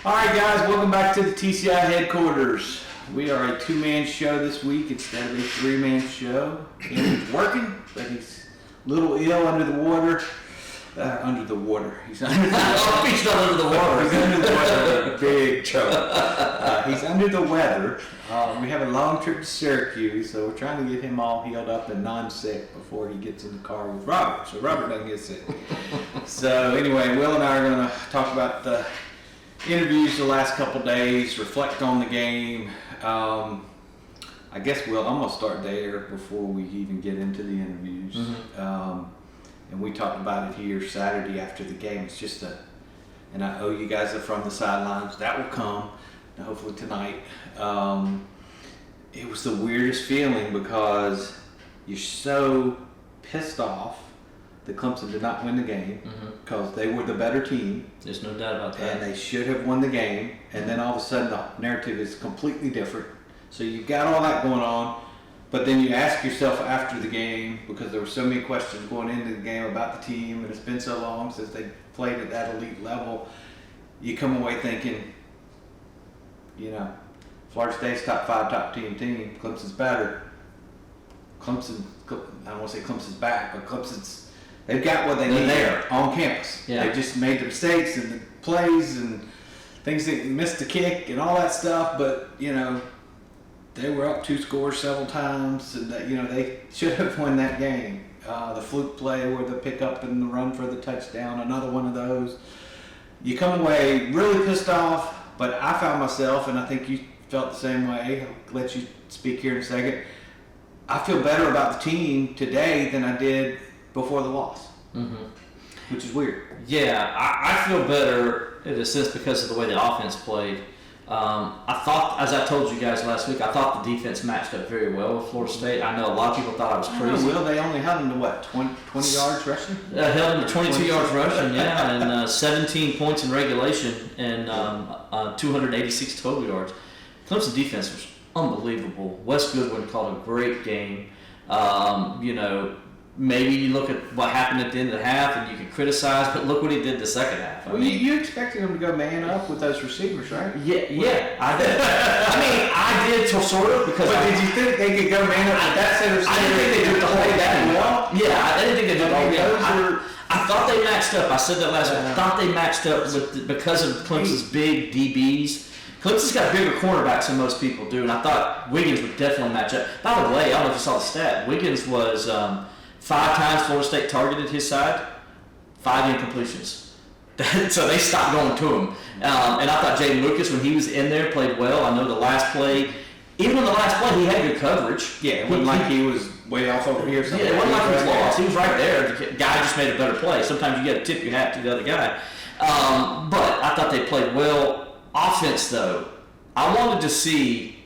All right, guys, welcome back to the TCI headquarters. We are a two-man show this week instead of a three-man show. He's working, but he's a little ill under the water. Under the water. He's under the water. He's not under the water. He's under the weather. Big trouble. He's under the weather. We have a long trip to Syracuse, so we're trying to get him all healed up and non-sick before he gets in the car with Robert, so Robert doesn't get sick. So anyway, Will and I are going to talk about the interviews the last couple days, reflect on the game. I guess I'm going to start there before we even get into the interviews. Mm-hmm. And we talked about it here Saturday after the game. It's just and I owe you guys that from the sidelines. That will come, hopefully tonight. It was the weirdest feeling because you're so pissed off that Clemson did not win the game because they were the better team. There's no doubt about that. And they should have won the game. And then all of a sudden the narrative is completely different. So you got all that going on. But then you ask yourself after the game, because there were so many questions going into the game about the team, and it's been so long since they played at that elite level, you come away thinking, Florida State's top 5, top 10 team, Clemson's better. I don't want to say Clemson's back, but they've got what they need there on campus. Yeah. They just made the mistakes and the plays and things that missed the kick and all that stuff, but, they were up 2 scores several times, and they should have won that game. The fluke play where the pickup and the run for the touchdown, another one of those. You come away really pissed off, but I found myself, and I think you felt the same way. I'll let you speak here in a second. I feel better about the team today than I did before the loss, which is weird. Yeah, I feel better in a sense because of the way the offense played. I thought, as I told you guys last week, I thought the defense matched up very well with Florida State. I know a lot of people thought I was crazy. They only held them to what, 20 yards rushing? Held them to 22 yards rushing, yeah, and 17 points in regulation and 286 total yards. Clemson defense was unbelievable. Wes Goodwin called a great game. Maybe you look at what happened at the end of the half and you can criticize, but look what he did the second half. You expected him to go man up with those receivers, right? Yeah, I did. I did sort of because. But did you think they could go man up with that set of receivers? I didn't think they did the whole game well. Yeah, I didn't think they did the whole game. I thought they matched up. I said that last week. I thought they matched up because of Clemson's big DBs. Clemson's got bigger cornerbacks than most people do, and I thought Wiggins would definitely match up. By the way, I don't know if you saw the stat. Wiggins was 5 times Florida State targeted his side, 5 incompletions. So they stopped going to him. And I thought Jaden Lucas, when he was in there, played well. I know the last play, even in the last play, he had good coverage. Yeah, it wasn't like he was way off over here or something. Yeah, it wasn't like he was lost. He was right there. The guy just made a better play. Sometimes you got to tip your hat to the other guy. But I thought they played well. Offense, though, I wanted to see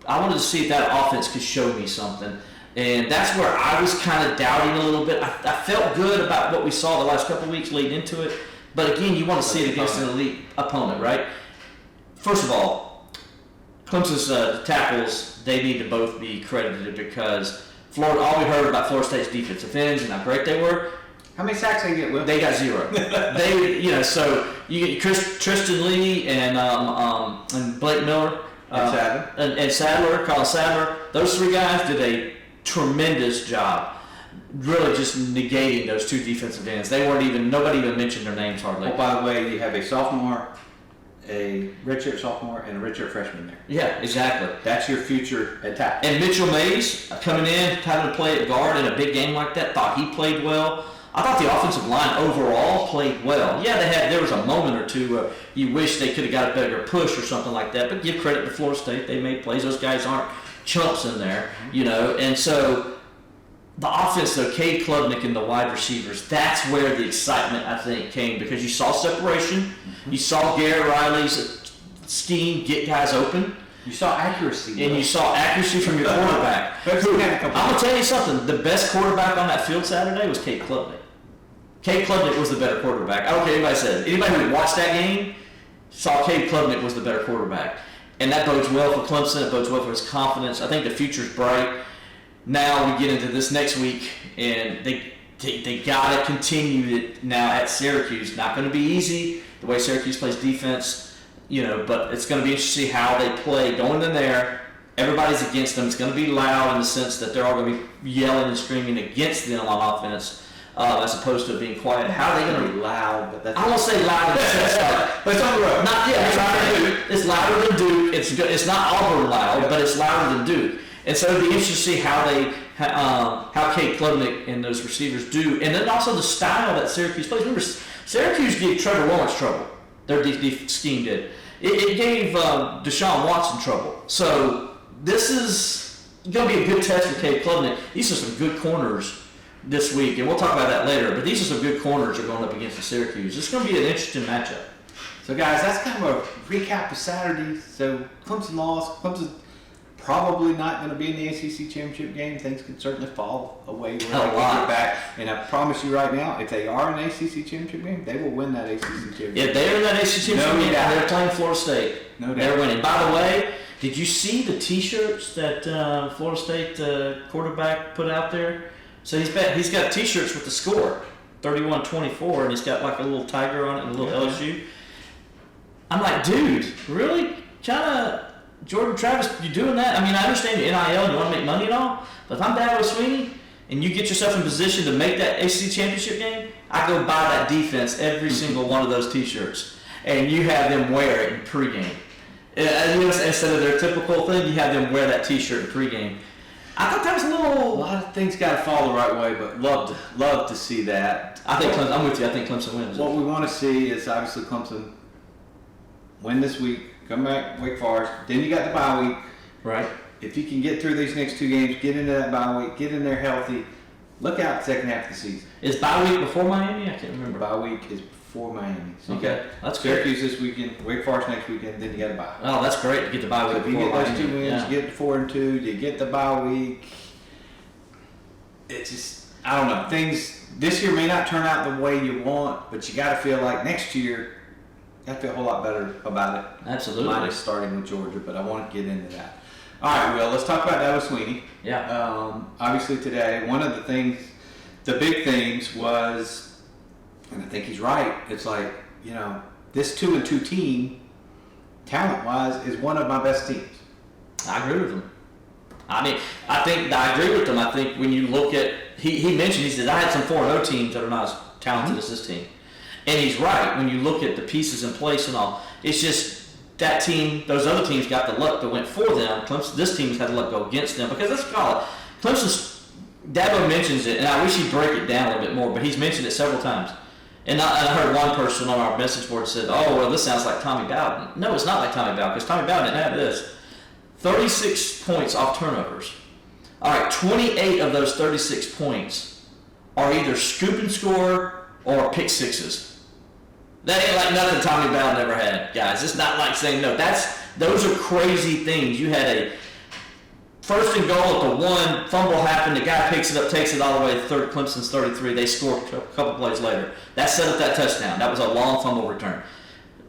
if that offense could show me something. And that's where I was kind of doubting a little bit. I felt good about what we saw the last couple of weeks leading into it. But again, you want to see it against an elite opponent, right? First of all, Clemson's tackles, they need to both be credited because all we heard about Florida State's defensive ends and how great they were. How many sacks they get, Will? They got 0. So you get Tristan Lee and Blake Miller. And Sadler, Colin Sadler. Those 3 guys did a tremendous job, really just negating those 2 defensive ends. Nobody even mentioned their names hardly. Oh, by the way, you have a sophomore, a redshirt sophomore, and a redshirt freshman there. Yeah, exactly. That's your future attack. And Mitchell Mays coming in, having to play at guard in a big game like that, thought he played well. I thought the offensive line overall played well. Yeah, there was a moment or two where you wish they could have got a better push or something like that, but give credit to Florida State. They made plays. Those guys aren't chumps in there, And so the offense, though, Cade Klubnik and the wide receivers, that's where the excitement, I think, came because you saw separation. You saw Garrett Riley's scheme get guys open. You saw accuracy. And you saw accuracy from your quarterback. I'm going to tell you something. The best quarterback on that field Saturday was Cade Klubnik. Cade Klubnik was the better quarterback. I don't care what anybody says. Anybody who watched that game saw Cade Klubnik was the better quarterback. And that bodes well for Clemson. It bodes well for his confidence. I think the future's bright. Now we get into this next week, and they got to continue it now at Syracuse. Not going to be easy. The way Syracuse plays defense, but it's going to be interesting to see how they play going in there. Everybody's against them. It's going to be loud in the sense that they're all going to be yelling and screaming against them on offense, as opposed to it being quiet. How are they going to be loud? But that's I won't say loud in the sense but it's on the road. Not yet. It's louder than Duke. It's not Auburn loud, but it's louder than Duke. And so it'll be interesting to see how Kate Klubnik and those receivers do, and then also the style that Syracuse plays. Remember, Syracuse gave Trevor Lawrence trouble. Their scheme did. It gave Deshaun Watson trouble. So this is going to be a good test for Kate Klubnik. These are some good corners this week, and we'll talk about that later. But these are some good corners that are going up against the Syracuse. It's going to be an interesting matchup. So guys, that's kind of a recap of Saturday. So Clemson lost. Clemson probably not going to be in the ACC championship game. Things could certainly fall away when they get back. And I promise you right now, if they are in the ACC championship game, they will win that ACC championship game. If they're in that ACC championship game, they're playing Florida State. No doubt. They're winning. By the way, did you see the T-shirts that Florida State quarterback put out there? So he's got T-shirts with the score, 31-24, and he's got like a little tiger on it and a little LSU. I'm like, dude, really? Jordan Travis, you doing that? I mean, I understand your NIL and you want to make money and all, but if I'm Dabo Swinney and you get yourself in position to make that ACC championship game, I go buy that defense every single one of those T-shirts, and you have them wear it in pregame. Instead of their typical thing, you have them wear that T-shirt in pregame. I thought that was a lot of things got to fall the right way, but love to see that. I'm with you. I think Clemson wins. What we want to see is obviously Clemson win this week, come back, Wake Forest. Then you got the bye week. Right. If you can get through these next two games, get into that bye week, get in there healthy, look out the second half of the season. Is bye week before Miami? I can't remember. Bye week is before Miami. So okay, that's good. Syracuse this weekend, Wake Forest next weekend, then you got a bye. Oh, that's great to get the bye week. So if you get those two wins, you get the 4-2, you get the bye week. It's just, I don't know. Things this year may not turn out the way you want, but you got to feel like next year, you have to feel a whole lot better about it. Absolutely. Minus starting with Georgia, but I want to get into that. All right, Will, let's talk about Dabo Swinney. Yeah. Obviously today, one of the things, the big things was, and I think he's right, it's like, this 2-2 team, talent-wise, is one of my best teams. I agree with him. I agree with him. I think when you look at, he mentioned, he said, I had some 4-0 teams that are not as talented as this team. And he's right. When you look at the pieces in place and all, it's just that team, those other teams got the luck that went for them. Clemson, this team's had the luck go against them because let's call it, Dabo mentions it, and I wish he'd break it down a little bit more, but he's mentioned it several times. And I heard one person on our message board said, oh, well, this sounds like Tommy Bowden. No, it's not like Tommy Bowden because Tommy Bowden didn't have this. 36 points off turnovers. All right, 28 of those 36 points are either scoop and score or pick sixes. That ain't like nothing Tommy Bowden ever had, guys. It's not like saying no. Those are crazy things. You had a first and goal at the 1, fumble happened, the guy picks it up, takes it all the way to Clemson's 33. They score a couple plays later. That set up that touchdown. That was a long fumble return.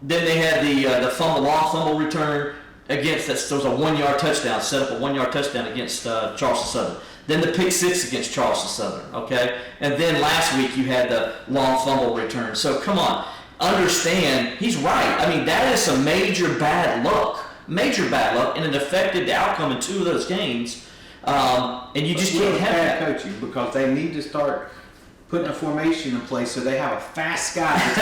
Then they had the long fumble return against that. So it was a 1-yard touchdown, set up a 1-yard touchdown against Charleston Southern. Then the pick six against Charleston Southern, okay? And then last week you had the long fumble return. So come on, understand, he's right. I mean, that is some major bad luck, and it affected the outcome in 2 of those games. And you just can't have that. Coaching because they need to start putting a formation in place so they have a fast guy just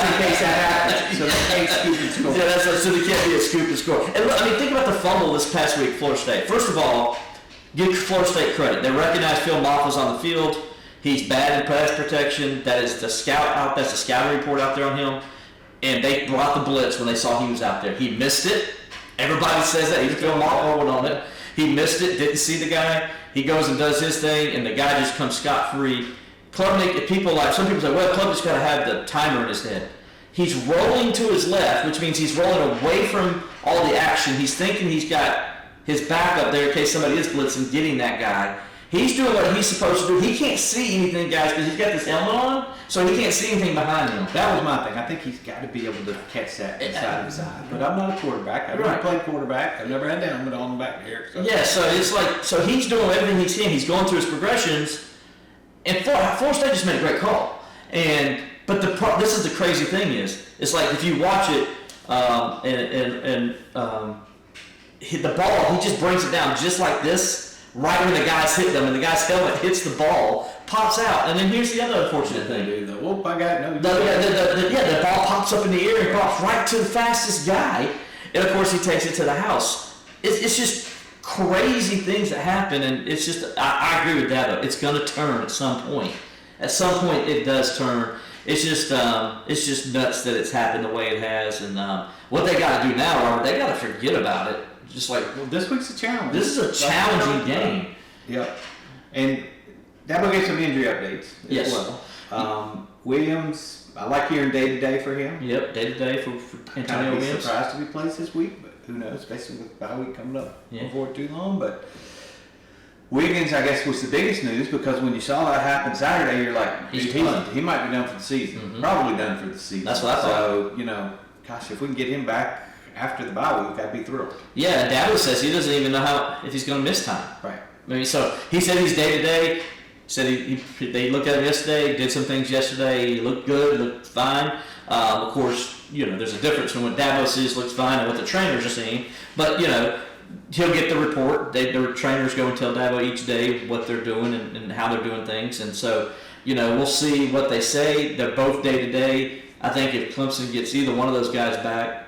in case that happens. So they can't scoop and score. Yeah, so they can't be a scoop and score. And look, think about the fumble this past week, Florida State. First of all, give Florida State credit. They recognize Phil Moffitt's on the field. He's bad in pass protection. That is the scout out. That's the scouting report out there on him. And they brought the blitz when they saw he was out there. He missed it. Everybody says that. Even Phil Moffitt went on it. He missed it. Didn't see the guy. He goes and does his thing, and the guy just comes scot-free. Klubnik, some people say, well, Klubnik's got to have the timer in his head. He's rolling to his left, which means he's rolling away from all the action. He's thinking he's got his back up there in case somebody is blitzing, getting that guy. He's doing what he's supposed to do. He can't see anything, guys, because he's got this helmet on, so he can't see anything behind him. That was my thing. I think he's got to be able to catch that inside of his eye. But I'm not a quarterback. I've never played quarterback. I've never had the helmet on the back here. So. Yeah, so it's like, so he's doing everything he can. He's going through his progressions, and Florida State just made a great call. But this is the crazy thing is, it's like if you watch it, hit the ball. He just brings it down just like this, right when the guy's hitting them, and the guy's helmet hits the ball, pops out, and then here's the other unfortunate thing. Whoop! I got no. The ball pops up in the air and pops right to the fastest guy, and of course he takes it to the house. It's just crazy things that happen, and it's just I agree with that. It's going to turn at some point. At some point, it does turn. It's just nuts that it's happened the way it has, and what they got to do now, Robert, they got to forget about it. Just like this week's a challenge. This is a challenging game. Yep, and that will get some injury updates as well. Williams, I like hearing day to day for him. Yep, day to day for Antonio Williams. I'd be surprised if he plays this week, but who knows? Especially with bye week coming up before too long, but. Wiggins, I guess, was the biggest news because when you saw that happen Saturday, you're like, he might be done for the season. Mm-hmm. Probably done for the season. That's what I thought. So, gosh, if we can get him back after the bye week, I'd be thrilled. Yeah, Dabo says he doesn't even know if he's going to miss time. Right. I mean, so he said he's day to day. Said they looked at him yesterday, did some things yesterday. He looked good, looked fine. Of course, there's a difference from what Dabo says looks fine and what the trainers are seeing. But, he'll get the report. The trainers go and tell Dabo each day what they're doing and how they're doing things. And so, we'll see what they say. They're both day to day. I think if Clemson gets either one of those guys back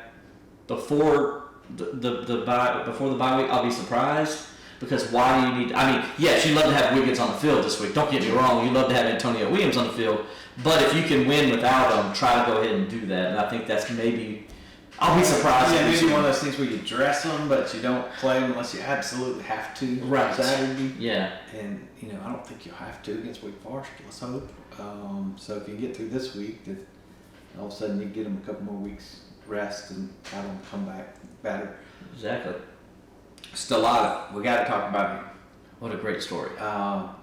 before the bye week, I'll be surprised. Because why do you need? I mean, yes, you love to have Wiggins on the field this week. Don't get me wrong. You love to have Antonio Williams on the field. But if you can win without him, try to go ahead and do that. And I think that's maybe. I'll be surprised. Yeah, maybe one of those things where you dress them, but you don't play them unless you absolutely have to. Right. Saturday. Yeah. And I don't think you'll have to against Wake Forest. Let's hope. So if you get through this week, that all of a sudden you get them a couple more weeks rest and have them come back better. Exactly. Stellato, we got to talk about him. What a great story.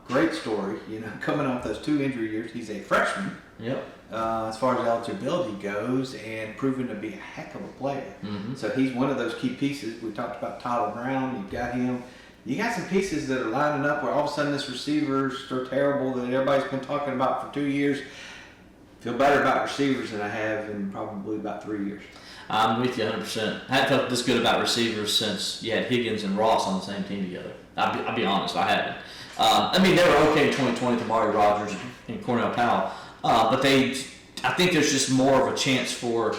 Great story. Coming off those 2 injury years, he's a freshman. Yep. As far as eligibility goes, and proven to be a heck of a player. Mm-hmm. So he's one of those key pieces. We talked about Tyler Brown. You've got him. You got some pieces that are lining up where all of a sudden this receivers are terrible that everybody's been talking about for 2 years. Feel better about receivers than I have in probably about 3 years. I'm with you 100%. I haven't felt this good about receivers since you had Higgins and Ross on the same team together. I'll be honest, I haven't. They were okay in 2020 with Amari Rodgers and Cornell Powell. But I think there's just more of a chance for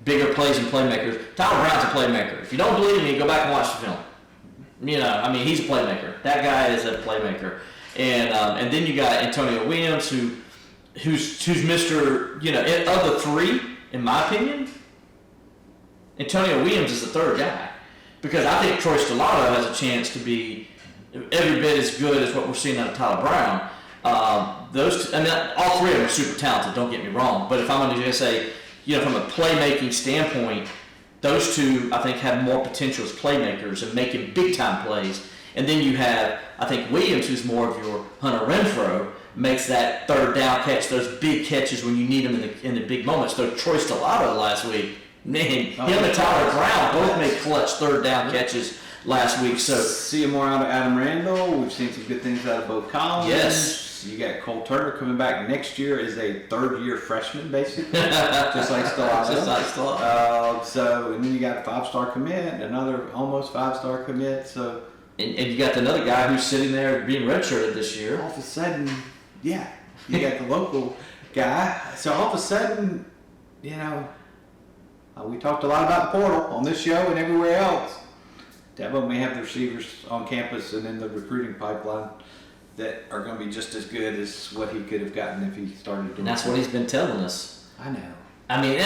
bigger plays and playmakers. Tyler Brown's a playmaker. If you don't believe me, go back and watch the film. He's a playmaker. That guy is a playmaker. And then you got Antonio Williams, who's Mr. Of the three, in my opinion, Antonio Williams is the third guy. Because I think Troy Stellato has a chance to be every bit as good as what we're seeing out of Tyler Brown. All three of them are super talented, don't get me wrong. But if I'm going to just say, from a playmaking standpoint, those two, I think, have more potential as playmakers and making big-time plays. And then you have, I think, Williams, who's more of your Hunter Renfrow, makes that third down catch, those big catches when you need them in the big moments. So Troy Stellato last week, man, him and Tyler Brown both made clutch third down catches last week. So see more out of Adam Randall. We've seen some good things out of Bo Collins. Yes. You got Cole Turner coming back next year as a third-year freshman, basically, just like Stellato. And then you got a 5-star commit, another almost 5-star commit. So and you got another guy who's sitting there being redshirted this year. All of a sudden, you got the local guy. So all of a sudden, we talked a lot about the portal on this show and everywhere else. Dabo may have the receivers on campus and in the recruiting pipeline that are going to be just as good as what he could have gotten if he started doing. And that's what he's been telling us. I know. I mean,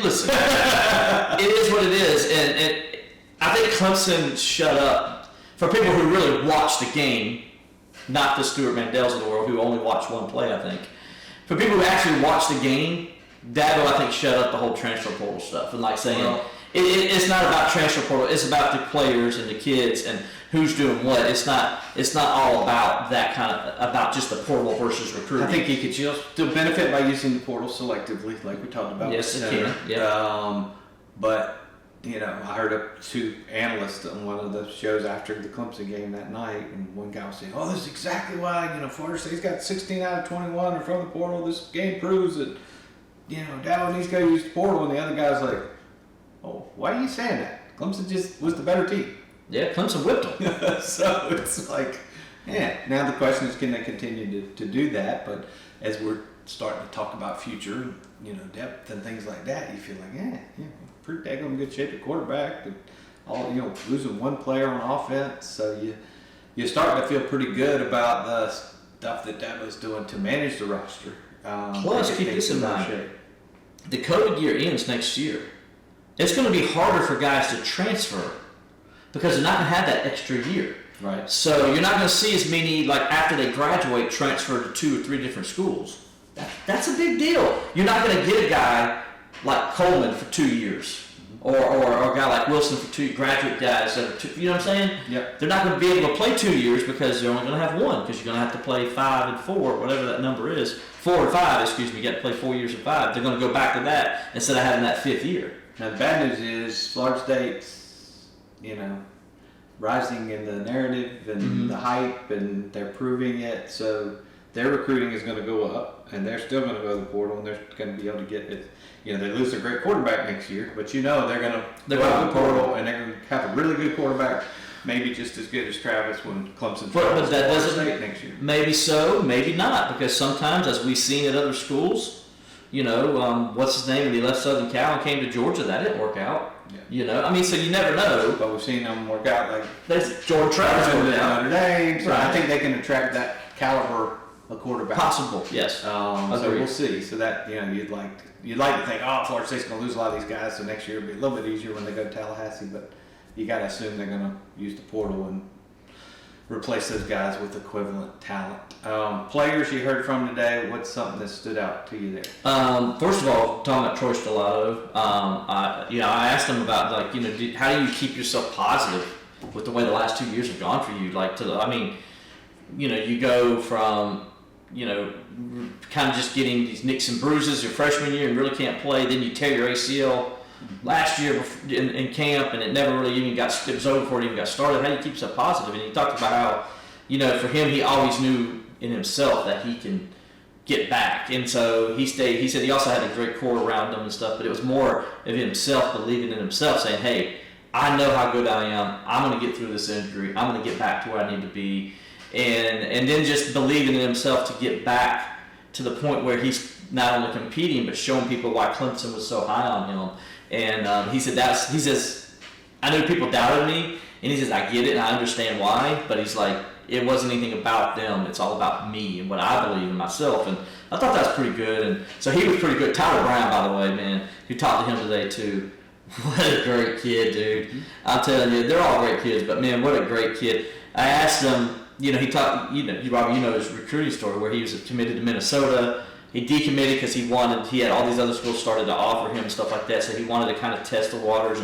listen, it is what it is, and I think Clemson shut up for people who really watch the game, not the Stuart Mandells of the world who only watch one play. I think for people who actually watch the game, Dabo, I think, shut up the whole transfer portal stuff and saying. It's not about transfer portal. It's about the players and the kids and who's doing what. It's not all about that about just the portal versus recruiting. I think he could still benefit by using the portal selectively, like we talked about. Yes, it can. Yeah. But I heard 2 analysts on one of the shows after the Clemson game that night, and one guy was saying, "Oh, this is exactly why Florida State's got 16 out of 21 are from the portal. This game proves that Dabo needs to go use the portal." And the other guy's like, Oh, why are you saying that? Clemson just was the better team. Yeah, Clemson whipped them. So it's like, yeah. Now the question is, can they continue to do that? But as we're starting to talk about future, depth and things like that, you feel like, pretty daggone good shape at quarterback. But losing one player on offense, so you start to feel pretty good about the stuff that Dabo's doing to manage the roster. Plus, keep this in mind. The COVID year ends next year. It's going to be harder for guys to transfer because they're not going to have that extra year. Right. So you're not going to see as many, like after they graduate, transfer to 2 or 3 different schools. That's a big deal. You're not going to get a guy like Coleman for 2 years. Or a guy like Wilson for 2 graduate guys that are 2, you know what I'm saying? Yep. They're not going to be able to play 2 years because they're only going to have 1 because you're going to have to play 5 and 4, whatever that number is. 4 and 5, excuse me. You got to play 4 years and 5. They're going to go back to that instead of having that 5th year. Now the bad news is Florida State's, rising in the narrative and the hype, and they're proving it. So their recruiting is going to go up, and they're still going to go to the portal, and they're going to be able to get it. They lose a great quarterback next year, but they're going to go to the portal, and they're going to have a really good quarterback, maybe just as good as Travis when Clemson but that doesn't State next year. Maybe so, maybe not, because sometimes, as we've seen at other schools, what's his name when he left Southern Cal and came to Georgia, that didn't work out. Yeah. So you never know. But we've seen them work out like there's Jordan Travis in Notre Dame, so right. I think they can attract that caliber of quarterback. Possible, yes. So we'll see. So that you'd like to think, Florida State's going to lose a lot of these guys, so next year it'll be a little bit easier when they go to Tallahassee. But you got to assume they're going to use the portal and replace those guys with equivalent talent. Players you heard from today, what's something that stood out to you there? First of all, talking about Troy Stellato, I asked him about how do you keep yourself positive with the way the last 2 years have gone for you? You go from kind of just getting these nicks and bruises your freshman year and really can't play, then you tear your ACL last year in camp, and it never really it was over before it even got started. How do you keep yourself positive? And he talked about how, for him, he always knew in himself that he can get back. And so he said he also had a great core around him and stuff, but it was more of himself believing in himself, saying, hey, I know how good I am. I'm going to get through this injury. I'm going to get back to where I need to be. And then just believing in himself to get back to the point where he's not only competing, but showing people why Clemson was so high on him. And he says, I know people doubted me, and he says, I get it, and I understand why, but he's like, it wasn't anything about them. It's all about me and what I believe in myself. And I thought that was pretty good. And so he was pretty good. Tyler Brown, by the way, man, who talked to him today, too. What a great kid, dude. I'm telling you, they're all great kids, but, man, what a great kid. I asked him, he talked, Robbie, his recruiting story where he was committed to Minnesota. He decommitted because he had all these other schools started to offer him stuff like that, so he wanted to kind of test the waters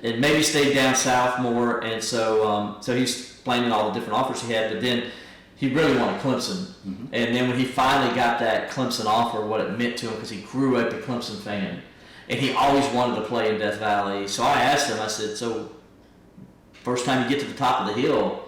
and maybe stay down south more. And so he's explaining all the different offers he had, but then he really wanted Clemson. Mm-hmm. And then when he finally got that Clemson offer, what it meant to him, because he grew up a Clemson fan, and he always wanted to play in Death Valley. So I asked him, I said, so first time you get to the top of the hill,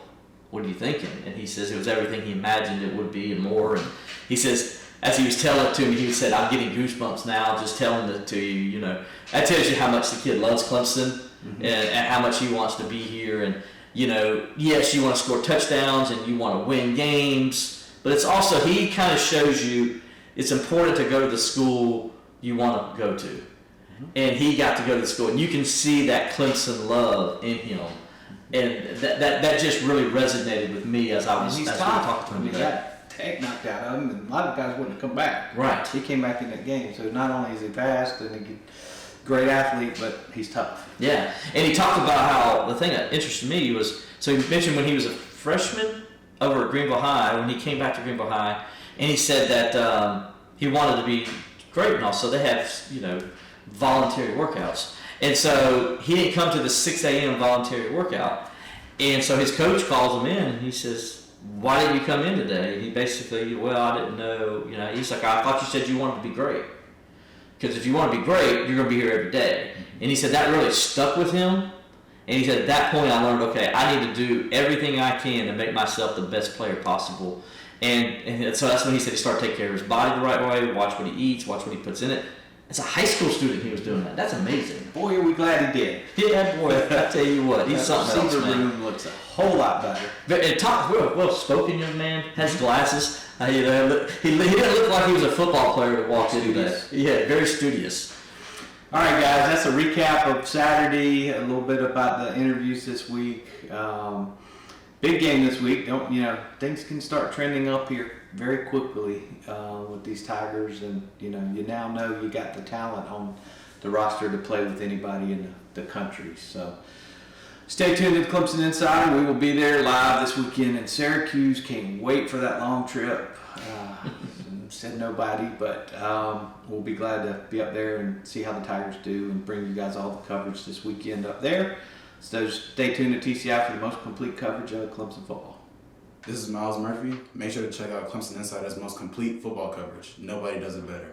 what are you thinking? And he says it was everything he imagined it would be and more. And he says, as he was telling it to me, he said, I'm getting goosebumps now just telling it to you. That tells you how much the kid loves Clemson and how much he wants to be here. And, yes, you want to score touchdowns and you want to win games, but it's also, he kind of shows you it's important to go to the school you want to go to. Mm-hmm. And he got to go to the school, and you can see that Clemson love in him. And that just really resonated with me as I was talking to him today. He got tag knocked out of him, and a lot of guys wouldn't have come back. Right. He came back in that game. So not only is he fast and a great athlete, but he's tough. Yeah. And he talked about how the thing that interested me was, so he mentioned when he was a freshman over at Greenville High, when he came back to Greenville High, and he said that he wanted to be great and all. So they have, voluntary workouts. And so he didn't come to the 6 a.m. voluntary workout. And so his coach calls him in, and he says, why didn't you come in today? And he basically, I didn't know. He's like, I thought you said you wanted to be great. Because if you want to be great, you're going to be here every day. And he said that really stuck with him. And he said at that point I learned, okay, I need to do everything I can to make myself the best player possible. And so that's when he said he started taking care of his body the right way, watch what he eats, watch what he puts in it. As a high school student, he was doing that. That's amazing. Boy, are we glad he did. Yeah, boy, I tell you what, he's something else, man. Room looks a whole lot better. And well-spoken young man, has glasses. He didn't look like he was a football player that walked into that. Yeah, very studious. All right, guys, that's a recap of Saturday. A little bit about the interviews this week. Big game this week. Things can start trending up here very quickly with these Tigers, and you now know you got the talent on the roster to play with anybody in the country. So stay tuned to the Clemson Insider. We will be there live this weekend in Syracuse. Can't wait for that long trip. Said nobody, but we'll be glad to be up there and see how the Tigers do and bring you guys all the coverage this weekend up there. So stay tuned to TCI for the most complete coverage of Clemson football. This is Miles Murphy. Make sure to check out Clemson Insider's most complete football coverage. Nobody does it better.